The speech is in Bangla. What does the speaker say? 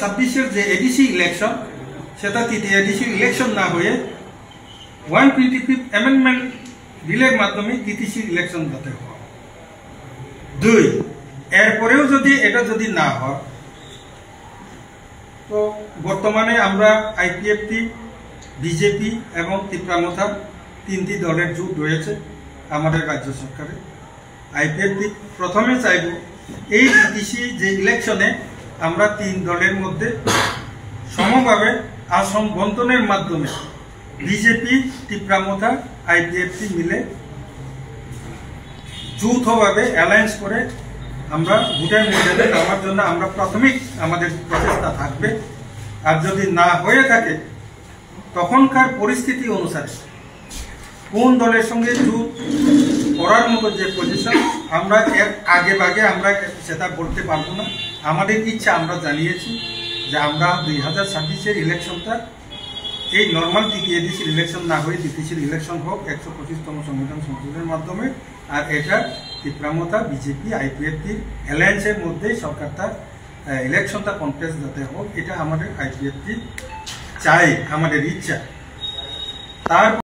2026 যে এডিসি ইলেকশন সেটা তৃতীয় এডিসি ইলেকশন না হয়ে 125th অ্যামেন্ডমেন্ট বিলের মাধ্যমে তৃতীয় ইলেকশন যাতে হয়। 2 এরপরেও যদি এটা যদি না হয় তো বর্তমানে আমরা আইপিএফটি, বিজেপি এবং ত্রিপুরা তিনটি দলের জোট রয়েছে আমাদের রাজ্য সরকারে। আইপিএফটি প্রথমে চাইব এই তৃতীয় যে ইলেকশনে আমরা 3 দলের মধ্যে সমভাবে আসন বন্টনের মাধ্যমে বিজেপি, ত্রিপুরা, আইপিএফটি মিলে যৌথভাবে অ্যালায়েন্স করে আমরা ভোটের ময়দানে নামার জন্য আমরা প্রাথমিক আমাদের প্রচেষ্টা থাকবে। আর যদি না হয়ে থাকে তখনকার পরিস্থিতি অনুসারে কোন দলের সঙ্গে জোট করার মতো যে পজিশন আমরা এর আগে ভাগে আমরা সেটা বলতে পারবো না। আমাদের ইচ্ছা আমরা জানিয়েছি যে আমরা 2026-এর ইলেকশনটা এই নর্মাল তৃতীয় এডিসির ইলেকশন না হয়ে তৃতীয় ইলেকশন হোক 125তম সংবিধান সংশোধনের মাধ্যমে। আর এটা ত্রিপুরা, বিজেপি, আইপিএফটির অ্যালায়েন্সের মধ্যে সরকারটা ইলেকশনটা কন্টেস্ট যাতে হোক, এটা আমাদের আইপিএফটি চাই, আমাদের ইচ্ছা। তার